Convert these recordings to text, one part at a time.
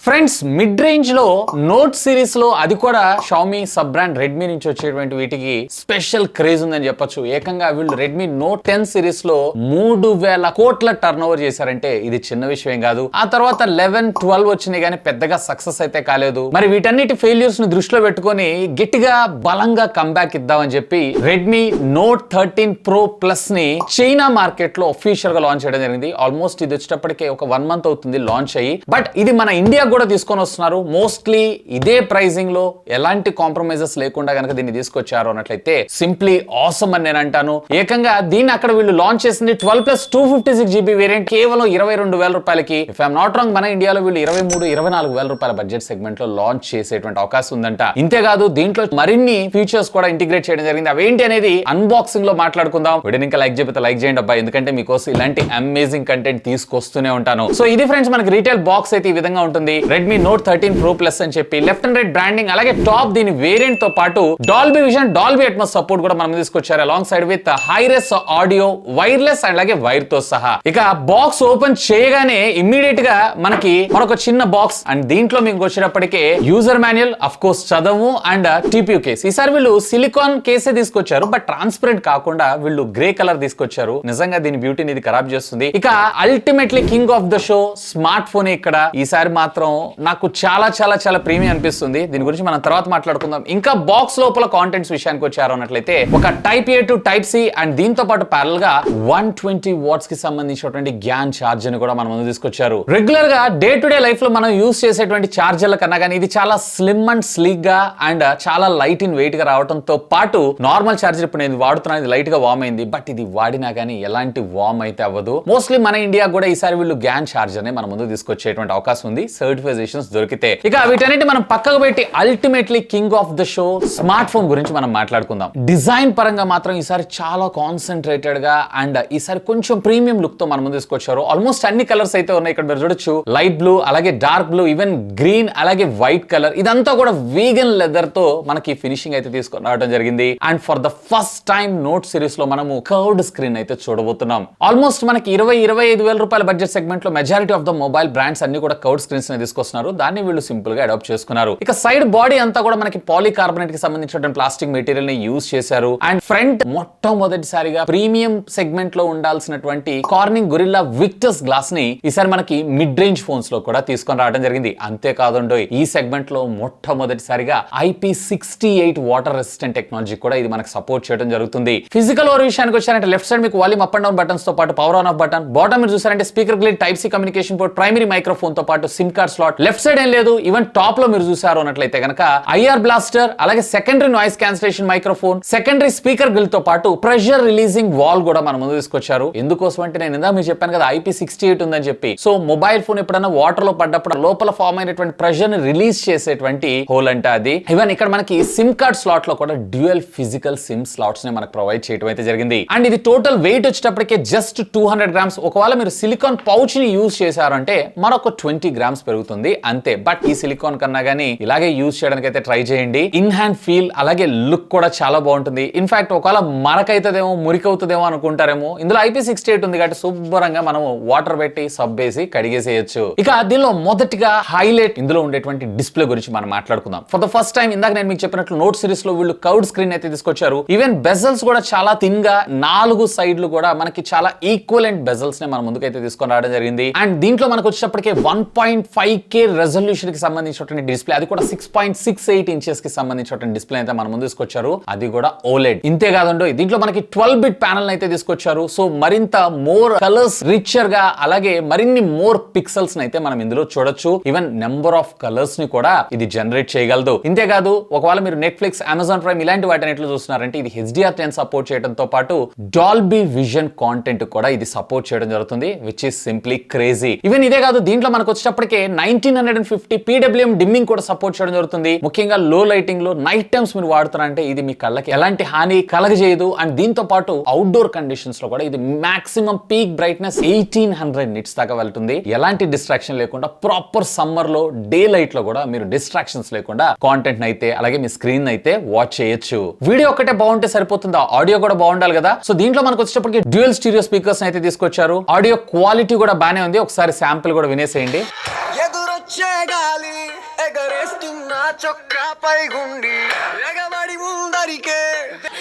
Friends mid range లో note series లో అది కూడా షామీ సబ్ బ్రాండ్ రెడ్మీ నుంచి వచ్చేటువంటి వీటికి స్పెషల్ క్రేజ్ ఉందని చెప్పొచ్చు. ఏకంగా వీళ్ళు రెడ్మీ నోట్ 10 సిరీస్ లో 3000 కోట్ల టర్న్ ఓవర్ చేశారంటే ఇది చిన్న విషయం కాదు. ఆ తర్వాత 11, 12 వచ్చినాయి కానీ పెద్దగా సక్సెస్ అయితే కాలేదు. మరి వీటన్నిటి ఫెయిల్యూర్స్ ని దృష్టిలో పెట్టుకొని గట్టిగా బలంగా కంబ్యాక్ ఇద్దామని చెప్పి రెడ్మీ నోట్ 13 ప్రో ప్లస్ ని చైనా మార్కెట్ లో అఫీషియల్ గా లాంచ్ చేయడం జరిగింది. ఆల్మోస్ట్ ఇది వచ్చేటప్పటికే ఒక 1 మంత్ అవుతుంది లాంచ్ అయ్యి. బట్ ఇది మన ఇండియా కూడా తీసుకొని వస్తున్నారు. మోస్ట్లీ ఇదే ప్రైసింగ్ లో ఎలాంటి కాంప్రమైజెస్ లేకుండా కనుక దీన్ని తీసుకొచ్చారు అన్నట్లయితే సింప్లీ ఆసమ్ అని నేను అంటాను. ఏకంగా దీన్ని అక్కడ వీళ్ళు లాంచ్ చేసింది 12+ 256GB వేరియంట్ కేవలం 22,000 రూపాయలకి. ఇఫ్ ఐఎమ్ నాట్ రాంగ్ మన ఇండియాలో వీళ్ళు 23,000-24,000 రూపాయల బడ్జెట్ సెగ్మెంట్ లో లాంచ్ చేసేటువంటి అవకాశం ఉందంట. ఇంతేకాదు దీంట్లో మరిన్ని ఫీచర్స్ కూడా ఇంటిగ్రేట్ చేయడం జరిగింది. అవేంటి అనేది అన్బాక్సింగ్ లో మాట్లాడుకుందాం. వీడియోని ఇంకా లైక్ చేయకపోతే లైక్ చేయండి అబ్బా, ఎందుకంటే మీకోసం ఇలాంటి అమేజింగ్ కంటెంట్ తీసుకొస్తూనే ఉంటాను. సో ఇది ఫ్రెండ్స్ మనకి రీటైల్ బాక్స్ అయితే ఈ విధంగా ఉంటుంది. రెడ్మీ నోట్ 13 ప్రో ప్లస్ అని చెప్పి లెఫ్ట్ అండ్ రైట్ బ్రాండింగ్, అలాగే టాప్ దీని వేరియంట్ తో పాటు Dolby vision, Dolby Atmos support కూడా మనం తీసుకొచ్చారు. Along side with hi-res audio, wireless and అలాగే వైర్ తో సహా. ఇక బాక్స్ ఓపెన్ చేయగానే ఇమ్మీడియట్ గా మనకి మరొక చిన్న బాక్స్ అండ్ దీంట్లో మీకు వచ్చేటప్పటికే యూజర్ మాన్యువల్, అఫ్ కోర్స్ చదవు అండ్ టీపీయూ కేస్. ఈసారి వీళ్ళు సిలికాన్ కేసే తీసుకొచ్చారు, బట్ ట్రాన్స్పరెంట్ కాకుండా వీళ్ళు గ్రే కలర్ తీసుకొచ్చారు. నిజంగా దీని బ్యూటీని ఇది ఖరాబ్ చేస్తుంది. ఇక ultimately king of the show smart phone ఇక్కడ. ఈసారి మాత్రం నాకు చాలా చాలా చాలా ప్రీమియం అనిపిస్తుంది. దీని గురించి మనం తర్వాత మాట్లాడుకుందాం. ఇంకా బాక్స్ లోపల కాంటెంట్స్ విషయానికి వచ్చారు అన్నట్లయితే ఒక type A to type C and దీంతో పాటు ప్యారల్ గా 120 వాట్స్ కి సంబంధించినటువంటి గ్యాన్ ఛార్జర్ ని కూడా మన ముందు తీసుకొచ్చారు. రెగ్యులర్ గా డే టు డే లైఫ్ లో మనం యూస్ చేసేటువంటి ఛార్జర్ల కన్నా కానీ ఇది చాలా స్లిమ్ అండ్ స్లీక్ గా అండ్ చాలా లైట్ ఇన్ వెయిట్ గా రావడంతో పాటు నార్మల్ ఛార్జర్ ఇప్పుడు నేను వాడుతున్నాను, ఇది లైట్ గా వార్మ్ అయింది, బట్ ఇది వాడినా కానీ ఎలాంటి వార్మ్ అయితే అవ్వదు. మోస్ట్లీ మన ఇండియా కూడా ఈసారి వీళ్ళు గ్యాన్ ఛార్జర్ ని మన ముందు తీసుకొచ్చేటువంటి అవకాశం ఉంది, సర్టిఫికేషన్స్ దొరికితే. ఇక వీటన్నిటి మనం పక్కకు పెట్టి ultimately king of the show smart phone గురించి మనం మాట్లాడుకుందాం. డిజైన్ పరంగా మాత్రం ఈసారి చాలా కాన్సన్ట్రేటెడ్ గా అండ్ ఈసారి కొంచెం ప్రీమియం లుక్ తో మన ముందు తీసుకొచ్చారు. ఆల్మోస్ట్ అన్ని కలర్స్ అయితే ఉన్నాయి. ఇక్కడ మీరు చూడొచ్చు లైట్ బ్లూ, అలాగే డార్క్ బ్లూ, ఈవెన్ గ్రీన్, అలాగే వైట్ కలర్. ఇదంతా కూడా వీగన్ లెదర్ తో మనకి ఫినిషింగ్ అయితే తీసుకొని రావడం జరిగింది. And for the first time note series లో మనము కర్వ్డ్ స్క్రీన్ అయితే చూడబోతున్నాం. ఆల్మోస్ట్ మనకి 20-25,000 రూపాయల బడ్జెట్ సెగ్మెంట్ లో majority of the mobile brands అన్ని కూడా కర్వ్డ్ స్క్రీన్స్ ని తీసుకొస్తున్నారు. దాన్ని వీళ్ళు సింపుల్ గా అడాప్ట్ చేసుకున్నారు. ఇక సైడ్ బాడీ అంతా కూడా మనకి పాలీకార్బోనేట్ కి సంబంధించిన ప్లాస్టిక్ మెటీరియల్ ని యూజ్ చేశారు. అండ్ ఫ్రంట్ మొట్టమొదటిసారిగా ప్రీమియం సెగ్మెంట్ లో ఉండాల్సినటువంటి కార్నింగ్ గొరిల్లా విక్టర్స్ గ్లాస్ ని ఈసారి మనకి మిడ్ రేంజ్ ఫోన్స్ లో కూడా తీసుకొని రావడం జరిగింది. అంతేకాదండో ఈ సెగ్మెంట్ లో మొట్టమొదటిసారిగా IP68 వాటర్ రెసిస్టెంట్ టెక్నాలజీ కూడా ఇది మనకి సపోర్ట్ చేయడం జరుగుతుంది. ఫిజికల్ ఓవర్ విషయానికి వచ్చారంటే లెఫ్ట్ సైడ్ మీకు volume up and down buttons తో పాటు power on off button, bottom మీరు చూసారంటే speaker grid, type C communication port, primary microphone తో పాటు SIM card slot. Left side ఏం లేదు, ఈవెన్ టాప్ లో మీరు చూసారు అన్నట్లయితే కనుక ఐఆర్ బ్లాస్టర్, అలాగే secondary noise cancellation microphone, secondary speaker grill తో పాటు ప్రెషర్ రిలీజింగ్ వాల్ కూడా మన ముందు తీసుకొచ్చారు. ఎందుకోసం అంటే నేను ఇందాక మీకు చెప్పాను కదా IP68 ఉందని చెప్పి. సో మొబైల్ ఫోన్ ఎప్పుడైనా వాటర్ లో పడ్డప్పుడు లోపల ఫామ్ అయినటువంటి ప్రెషర్ ని రిలీజ్ చేసేటువంటి హోల్ అంటే అది. ఈవెన్ ఇక్కడ మనకి సిమ్ కార్డ్ స్లాట్ లో కూడా డ్యూయల్ ఫిజికల్ సిమ్ స్లాట్స్ ని మనకు ప్రొవైడ్ చేయడం అయితే జరిగింది. అండ్ ఇది టోటల్ వెయిట్ వచ్చేటప్పటికే జస్ట్ 200 గ్రామ్స్. ఒకవేళ మీరు సిలికాన్ పౌచ్ ని యూజ్ చేశారంటే మరొక 20 గ్రామ్స్ పెరుగుతుంది అంతే. బట్ ఈ సిలికాన్ కన్నా గానీ ఇలాగే యూజ్ చేయడానికి అయితే ట్రై చేయండి. ఇన్ హ్యాండ్ ఫీల్ అలాగే లుక్ కూడా చాలా బాగుంటుంది. ఇన్ఫాక్ట్ ఒకవేళ మరకైతదేమో మురికవుతుందేమో అనుకుంటారేమో, ఇందులో IP68 ఉంది కాబట్టి శుభ్రంగా మనం వాటర్ పెట్టి సబ్ వేసి కడిగేసేయచ్చు. ఇక దీనిలో మొదటిగా హైలైట్ ఇందులో ఉండేటువంటి డిస్ప్లే గురించి మనం మాట్లాడుకుందాం. ఫర్ ద ఫస్ట్ టైం ఇందాక నేను మీకు చెప్పినట్లు నోట్ సిరీస్ లో వీళ్ళు కర్వ్డ్ స్క్రీన్ అయితే తీసుకొచ్చారు. ఈవెన్ బెజల్స్ కూడా చాలా థిన్ గా 4 సైడ్లు కూడా మనకి చాలా ఈక్వలెంట్ బెజల్స్ ని మన ముందుకైతే తీసుకొని రావడం జరిగింది. అండ్ దీంట్లో మనకు వచ్చేటప్పటికే 1.5K రెజల్యూషన్ కి సంబంధించినటువంటి డిస్ప్లే, అది కూడా 6.68 ఇంచెస్ కి సంబంధించినటువంటి డిస్ప్లే అయితే మన ముందు తీసుకొచ్చారు. అది కూడా OLED. ఇంతే కాదండో దీంట్లో మనకి 12-bit ప్యానల్ అయితే తీసుకొచ్చారు. సో మరింత మోర్ కలర్స్ రిచర్ గా అలాగే మరిన్ని మోర్ పిక్సెల్స్ అయితే మనం ఇందులో చూడొచ్చు. ఈవెన్ నెంబర్ ఆఫ్ కలర్స్ ని కూడా ఇది జనరేట్ చేయగలదు. ఇంతేకాదు ఒకవేళ మీరు నెట్ఫ్లిక్స్, అమెజాన్ ప్రైమ్ ఇలాంటి వాటిని ఎట్లా చూస్తున్నారంటే ఇది HDR10 సపోర్ట్ చేయడంతో పాటు డాల్బీ విజన్ కాంటెంట్ కూడా ఇది సపోర్ట్ చేయడం జరుగుతుంది, which is simply crazy. Even ఇదే కాదు దీంట్లో మనకు వచ్చేటప్పటికే 1950 PWM డిమ్మింగ్ కూడా సపోర్ట్ చేయడం జరుగుతుంది. ముఖ్యంగా లో లైటింగ్ లో నైట్ టైమ్స్ మీరు వాడుతున్నారంటే ఇది మీ కళ్ళకి ఎలాంటి హాని కలగజేయదు. అండ్ దీంతో పాటు అవుట్డోర్ కండిషన్స్ లో కూడా ఇది మాక్సిమం పీక్ బ్రైట్నెస్ 1800 నిట్స్ దాకా వెళ్తుంది. ఎలాంటి డిస్ట్రాక్షన్ లేకుండా ప్రాపర్ సమ్మర్ లో డే లైట్ లో కూడా మీరు డిస్ట్రాక్షన్స్ లేకుండా కాంటెంట్ అయితే అలాగే మీ స్క్రీన్ అయితే వాచ్ చేయొచ్చు. వీడియో ఒకటే బాగుంటే సరిపోతుందా, ఆడియో కూడా బాగుండాలి కదా. సో దీంట్లో మనకు వచ్చేటప్పటికి డ్యూయల్ స్టీరియో స్పీకర్స్ అయితే తీసుకొచ్చారు. ఆడియో క్వాలిటీ కూడా బానే ఉంది. ఒకసారి శాంపిల్ కూడా వినేసేయండి. వచ్చే గాలి ఎగరేస్తున్న చొక్కాపై గుండి ఎగబడి ముందరికే.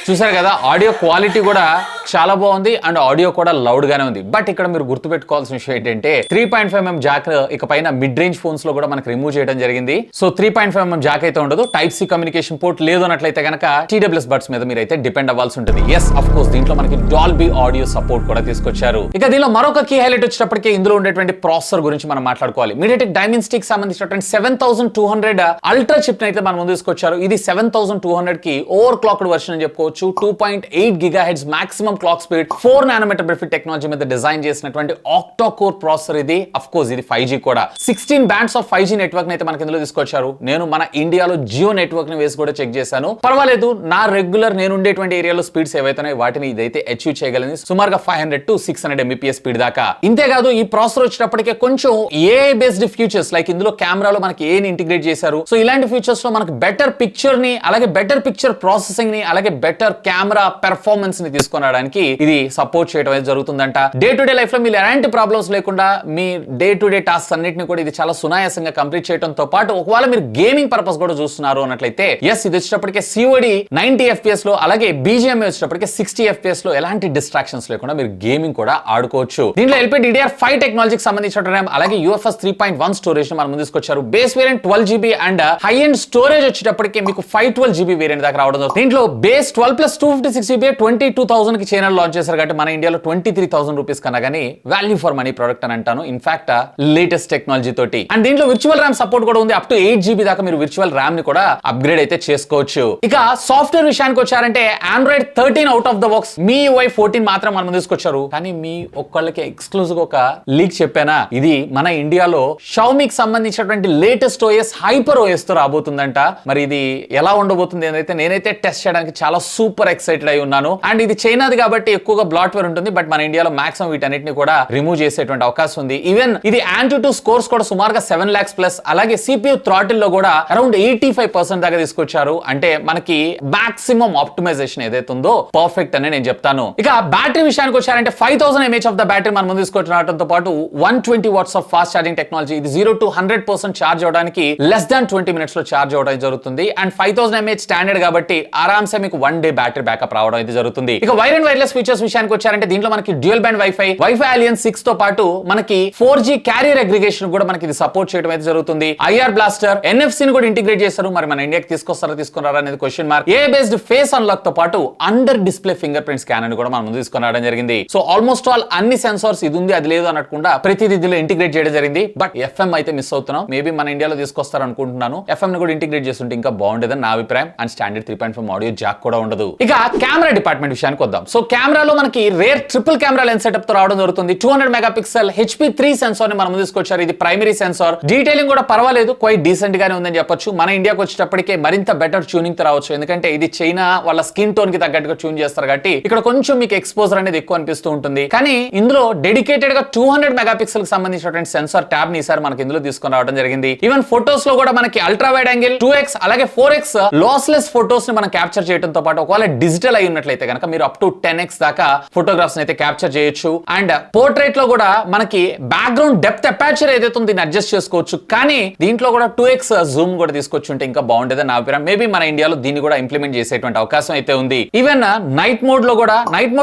చూసారు కదా, ఆడియో క్వాలిటీ కూడా చాలా బాగుంది అండ్ ఆడియో కూడా లౌడ్ గానే ఉంది. బట్ ఇక్కడ మీరు గుర్తుపెట్టుకోవాల్సిన విషయం ఏంటంటే 3.5mm జాక్ ఇక పైన మిడ్ రేంజ్ ఫోన్స్ లో కూడా మనకి రిమూవ్ చేయడం జరిగింది. సో 3.5mm జాక్ అయితే ఉండదు. టైప్ సి కమ్యూనికేషన్ పోర్ట్ లేదు అన్నట్లయితే కనుక TWS బడ్స్ మీద మీరు అయితే డిపెండ్ అవ్వాల్సి ఉంటుంది. ఎస్ అఫ్ కోర్స్ దీంట్లో మనకి డాల్బీ ఆడియో సపోర్ట్ కూడా తీసుకొచ్చారు. ఇక దీనిలో మరొక కీ హైలైట్ వచ్చేటప్పటికి ఇందులో ఉండేటువంటి ప్రాసెసర్ గురించి మనం మాట్లాడుకోవాలి. మీడియాటెక్ డైమెన్సిటీకి సంబంధించినటువంటి 7200 అల్ట్రా చిప్ అయితే మనం ముందు తీసుకొచ్చారు. ఇది 7200 కి ఓవర్ క్లాక్డ్ వర్షన్ అని చెప్పుకోవచ్చు. 2.8 GHz maximum clock speed 4 nanometer బ్రిఫిట్ టెక్నాలజీ మీద డిజైన్ చేసినటువంటి ఆక్టా కోర్ ప్రాసెసర్ ఇది. అఫ్ కోర్స్ ఇది 5G కూడా 16 బ్యాండ్స్ ఆఫ్ 5G నెట్వర్క్ అయితే మనకి ఇందులో తీసుకొచ్చారు. నేను మన ఇండియాలో జియో నెట్వర్క్ ని వేసి కూడా చెక్ చేశాను. పర్వాలేదు, నా రెగ్యులర్ నేను ఉండేటువంటి ఏరియాలో స్పీడ్స్ ఏవైతున్నాయి వాటిని ఇదైతే అచీవ్ చేయగలిగింది. సుమారుగా 500 to 600 Mbps స్పీడ్ దాకా. ఇంతేకాదు ఈ ప్రాసెసర్ వచ్చేటప్పటికే కొంచెం AI బేస్డ్ ఫీచర్స్ లైక్ ఇందులో కెమెరాలో మనకి ఏని ఇంటిగ్రేట్ చేశారు. సో ఇలాంటి ఫీచర్స్ లో మనకి బెటర్ పిక్చర్ ని, అలాగే బెటర్ పిక్చర్ ప్రాసెసింగ్ ని, అలాగే బెటర్ కెమెరా పెర్ఫార్మెన్స్ ని తీసుకొని రావడానికి ఇది సపోర్ట్ చేయడం అయితే జరుగుతుందంట. డే టు డే లైఫ్ లో మీరు ఎలాంటి ప్రాబ్లమ్స్ లేకుండా మీ డే టు డే టాస్క్ అన్నిటిని కూడా ఇది చాలా సునాయాసంగా కంప్లీట్ చేయడంతో పాటు ఒకవేళ మీరు గేమింగ్ పర్పస్ కూడా చూస్తున్నారు అన్నట్లయితే ఎస్ ఇది వచ్చేటప్పటికే COD 90 FPS లో, అలాగే BGM వచ్చేటప్పటికే 60 FPS లో ఎలాంటి డిస్ట్రాక్షన్స్ లేకుండా మీరు గేమింగ్ కూడా ఆడుకోవచ్చు. దీంట్లో LPDDR5 టెక్నాలజీకి సంబంధించిన RAM అలాగే UFS 3.1 స్టోరేజ్ ని మనం ముందు తీసుకొచ్చారు. Base variant 12GB and high end storage వచ్చేటప్పటికే మీకు 512GB వేరియంట్ దాకా రావడం. దీంట్లో బేస్ 12+256GB 22,000 కి చైనా లాంచ్ చేశారు కాబట్టి మన ఇండియాలో 23,000 రూపీస్ కన్నా గానీ వాల్యూ ఫర్ మనీ ప్రొడక్ట్ అని అంటాను. ఇన్ఫాక్ట్ లేటెస్ట్ టెక్నాలజీ తోటి. అండ్ దీంట్లో విర్చువల్ ర్యామ్ సపోర్ట్ కూడా ఉంది. అప్ టు 8GB దాకా మీరు విర్చువల్ ర్యామ్ ని కూడా అప్గ్రేడ్ అయితే చేసుకోవచ్చు. ఇక సాఫ్ట్వేర్ విషయానికి వచ్చారంటే Android 13 out of the box MIUI 14 మాత్రం మనం తీసుకొచ్చారు. కానీ మీ ఒక్కళ్ళకి ఎక్స్క్లూజివ్ ఒక లీక్ చెప్పానా, ఇది మన ఇండియాలో షావమీకి సంబంధించినటువంటి లేటెస్ట్ OS హైపర్ OS తో రాబోతుందంట. మరి ఇది ఎలా ఉండబోతుంది అనేది నేనైతే టెస్ట్ చేయడానికి చాలా సూపర్ ఎక్సైటెడ్ అయి ఉన్నాను. అండ్ ఇది చైనాది కాబట్టి ఎక్కువగా బ్లాట్వేర్ ఉంటుంది. బట్ మన ఇండియాలో మాక్సిమం వీటన్నిటిని కూడా రిమూవ్ చేసేటువంటి అవకాశం ఉంది. ఈవెన్ ఇది Antutu స్కోర్స్ కూడా సుమారుగా 7 lakhs ప్లస్, అలాగే CPU థ్రాటిల్ లో కూడా అరౌండ్ 85% దాకా తీసుకొచ్చారు. అంటే మనకి మాక్సిమం ఆప్టిమైజేషన్ ఏదైతే ఉందో పర్ఫెక్ట్ అని నేను చెప్తాను. ఇక బ్యాటరీ విషయానికి వచ్చారంటే 5000 mAh ఆఫ్ ద బ్యాటరీ మనం ముందు తీసుకొచ్చడంతో పాటు 120 watts of fast charging technology. ఇది 0 to 100% ఛార్జ్ అవడానికి లెస్ దాన్ 20 minutes లో ఛార్జ్ అవడం జరుగుతుంది. అండ్ 5000 mAh స్టాండర్డ్ కాబట్టి ఆరామ్సే మీకు 1 day బ్యాటరీ బ్యాకప్ రావడం అయితే జరుగుతుంది. ఇక వైర్ అండ్ వైర్లెస్ ఫీచర్స్ విషయానికి వచ్చారంటే దీంట్లో మనకి డ్యూయల్ బ్యాండ్ వైఫై అలియన్స్ 6 తో పాటు మనకి 4G క్యారియర్ అగ్రిగేషన్ కూడా మనకి ఇది సపోర్ట్ చేయడం అయితే జరుగుతుంది. IR బ్లాస్టర్ NFC ని కూడా ఇంటిగ్రేట్ చేస్తారు. మరి మన ఇండియాకి తీసుకొస్తారా అనేది క్వశ్చన్ మార్క్. ఏ బేస్డ్ ఫేస్ అన్లాక్ తో పాటు under display finger print scanner ని కూడా మనం ముందు తీసుకొని రావడం జరిగింది. సో ఆల్మోస్ట్ ఆల్ అన్ని సెన్సార్స్ ఇది ఉంది అది లేదు అనకుండా ప్రతిదీ ఇందులో ఇంటిగ్రేట్ చేయడం జరిగింది. బట్ FM అయితే మిస్ అవుతున్నాం. మేబీ మన ఇండియాలో తీసుకొస్తారు అనుకుంటున్నాను. FM ని కూడా ఇంటిగ్రేట్ చేస్తుంటే ఇంకా బాగుండేదని నా అభిప్రాయం. అండ్ స్టాండర్డ్ 3.5 ఆడియో జాక్ కూడా ఉండదు. ఇక కెమెరా డిపార్ట్మెంట్ విషయానికి వద్దాం. సో కెమెరాలో మనకి rare triple camera lens setup తో రావడం జరుగుతుంది. 200 మెగాపిక్సెల్ HP3 సెన్సార్ ని మనం తీసుకొచ్చారు. ఇది ప్రైమరీ సెన్సార్. డీటెయిలింగ్ కూడా పర్వాలేదు, క్వైట్ డీసెంట్ గానే ఉందని చెప్పొచ్చు. మన ఇండియాకి వచ్చేటప్పటికే మరింత బెటర్ ట్యూనింగ్ తో రావచ్చు. ఎందుకంటే ఇది చైనా వాళ్ళ స్కిన్ టోన్ కి తగ్గట్టుగా ట్యూన్ చేస్తారు కాబట్టి ఇక్కడ కొంచెం మీకు ఎక్స్పోజర్ అనేది ఎక్కువ అనిపిస్తూ ఉంటుంది. కానీ ఇందులో డెడికేటెడ్ గా 200 మెగాపిక్సెల్ కి సంబంధించినటువంటి సెన్సార్ ట్యాబ్ ని ఈసారి మనకి ఇందులో తీసుకొని రావడం జరిగింది. ఈవెన్ ఫోటోస్ లో కూడా మనకి అల్ట్రా వైడ్ యాంగిల్ 2x అలాగే 4x లాస్లెస్ ఫోటోస్ ని మనం క్యాప్చర్ చేయడంతో పాటు ఒకవేళ డిజిటల్ అయి ఉన్నట్లయితే కనుక మీరు అప్ టు 10x దాకా ఫోటోగ్రాఫ్స్ అయితే క్యాప్చర్ చేయొచ్చు. అండ్ పోర్ట్రేట్ లో కూడా మనకి బ్యాక్గ్రౌండ్ డెప్త్ అపాచర్ ఏదైతే ఉందో దీన్ని అడ్జస్ట్ చేసుకోవచ్చు. కానీ దీంట్లో కూడా 2x జూమ్ కూడా తీసుకొచ్చి ఉంటే ఇంకా బాగుండేదని నా అభిప్రాయం. మేబీ మన ఇండియాలో దీన్ని కూడా ఇంప్లిమెంట్ చేసేటువంటి అవకాశం అయితే ఉంది. ఈవెన్ నైట్ మోడ్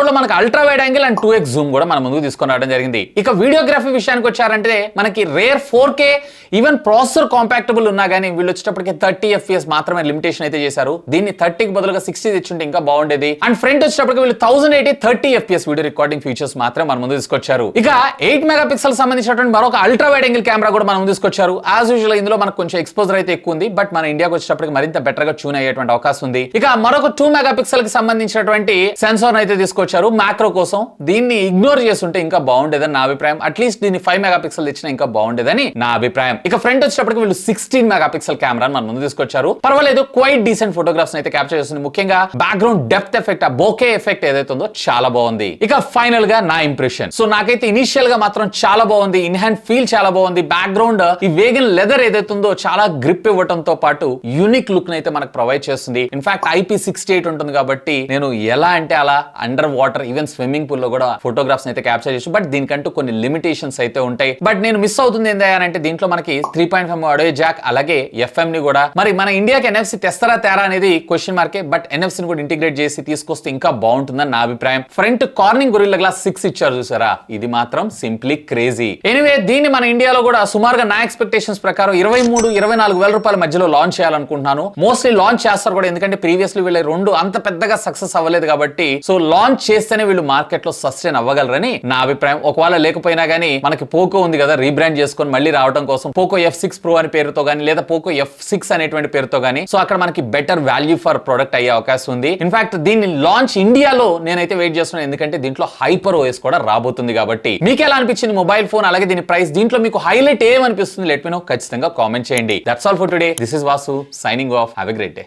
లో మనకి ultra wide angle and 2x Zoom కూడా మనం ముందుకు తీసుకొని రావడం జరిగింది. ఇక వీడియోగ్రఫీ విషయానికి వచ్చారంటే మనకి రేర్ 4K ఈవెన్ ప్రాసెసర్ కాంపాక్టబుల్ ఉన్నా కానీ వీళ్ళు వచ్చేటప్పటికి 30 FPS మాత్రమే లిమిటేషన్ అయితే చేశారు. దీన్ని 30 కి బదులుగా 60 తెచ్చుంటే ఇంకా బాగుండేది. అండ్ ఫ్రంట్ వచ్చేటప్పటికి వీళ్ళు 1080 30 FPS వీడియో రికార్డింగ్ ఫీచర్స్ మాత్రమే మన ముందు తీసుకొచ్చారు. ఇక 8 మెగాపిక్సెల్ సంబంధించినటువంటి మరొక అల్ట్రా వైడ్ యాంగిల్ కెమెరా కూడా మనం ముందు తీసుకొచ్చారు. యాజ్ యూజువల్ ఇందులో మనకు కొంచెం ఎక్స్పోజర్ అయితే ఎక్కువ ఉంది. బట్ మన ఇండియాకి వచ్చేటప్పటికి మరింత బెటర్ గా ట్యూన్ అయ్యేటువంటి అవకాశం ఉంది. ఇక మరొక 2 మెగాపిక్సెల్ కి సంబంధించినటువంటి సెన్సార్ అయితే తీసుకొచ్చారు మ్యాక్రో కోసం. దీన్ని ఇగ్నోర్ చేస్తుంటే ఇంకా బాగుండేదని నా అభిప్రాయం. అట్లీస్ట్ దీన్ని 5 మెగాపిక్సెల్ ఇచ్చినా ఇంకా బాగుండేదని నా అభిప్రాయం. ఇక ఫ్రంట్ వచ్చేటప్పటికి వీళ్ళు 16 మెగాపిక్సెల్ కెమెరా మన ముందు తీసుకొచ్చారు. పర్వాలేదు, క్వైట్ డీసెంట్ ఫోటోగ్రాఫ్స్ అయితే క్యాప్చర్ చేస్తుంది. ముఖ్యంగా బ్యాక్గ్రౌండ్ డెప్త్ ఎఫెక్ట్, ఆ బోకే ఎఫెక్ట్ ఏదైతే ఉందో చాలా బాగుంది. ఇక ఫైనల్ గా నా ఇంప్రెషన్. సో నాకైతే ఇనిషియల్ గా మాత్రం చాలా బాగుంది. ఇన్ హ్యాండ్ ఫీల్ చాలా బాగుంది. బ్యాక్గ్రౌండ్ ఈ వేగన్ లెదర్ ఏదైతే ఉందో చాలా గ్రిప్ ఇవ్వడంతో పాటు యూనిక్ లుక్ అయితే మనకు ప్రొవైడ్ చేస్తుంది. ఇన్ఫాక్ట్ IP68 ఉంటుంది కాబట్టి నేను ఎలా అంటే అలా under water even swimming pool లో కూడా ఫోటోగ్రాఫ్స్ అయితే క్యాప్చర్ చేయొచ్చు. బట్ దీనికంటూ కొన్ని లిమిటేషన్స్ అయితే ఉంటాయి. బట్ నేను మిస్ అవుతుంది ఏంటంటే దీంట్లో మనకి 3.5 ఆడియో జాక్ అలాగే FM ని కూడా, మరి మన ఇండియాకి NFC తెస్తారా తేరా అనేది క్వశ్చన్ మార్కే. బట్ NFC ని కూడా ఇంటిగ్రేట్ చేసి తీసుకొస్తే ఇంకా బాగుంటుందని నా అభిప్రాయం. ఫ్రంట్ కార్నింగ్ గొరిల్లా గ్లాస్ 6 ఇచ్చారు చూసారా, ఇది మాత్రం సింప్లీ క్రేజీ. ఎనీవే దీన్ని మన ఇండియాలో కూడా సుమారుగా నా ఎక్స్పెక్టేషన్స్ ప్రకారం 23-24 వేల రూపాయల మధ్యలో లాంచ్ చేయాలనుకుంటున్నాను. మోస్ట్లీ లాంచ్ చేస్తారు కూడా, ఎందుకంటే ప్రీవియస్లీ వీళ్ళ రెండు అంత పెద్దగా సక్సెస్ అవ్వలేదు కాబట్టి. సో లాంచ్ చేస్తేనే వీళ్ళు మార్కెట్ లో సస్టైన్ అవ్వగలరని నా అభిప్రాయం. ఒకవేళ లేకపోయినా గానీ మనకి పోకో ఉంది కదా, రీబ్రాండ్ చేసుకొని మళ్ళీ రావడం కోసం పోకో F6 Pro అని పేరుతో గానీ లేదా పోకో F6 అనేటువంటి పేరుతో గానీ, సో అక్కడ మనకి బెటర్ వాల్యూ ఫర్ ప్రొడక్ట్ అయ్యే అవకాశం ఉంది. ఇన్ఫాక్ట్ దీన్ని లాంచ్ ఇండియాలో నేనైతే వెయిట్ చేస్తున్నాను, ఎందుకంటే దీంట్లో హైపర్ OS కూడా రాబోతుంది కాబట్టి. మీకు ఎలా అనిపించింది మొబైల్ ఫోన్, అలాగే దీని ప్రైస్, దీంట్లో మీకు హైలైట్ ఏమనిపిస్తుంది? లెట్ మీ నో, ఖచ్చితంగా కామెంట్ చేయండి. That's all for today. This is Vasu signing off. Have a great day.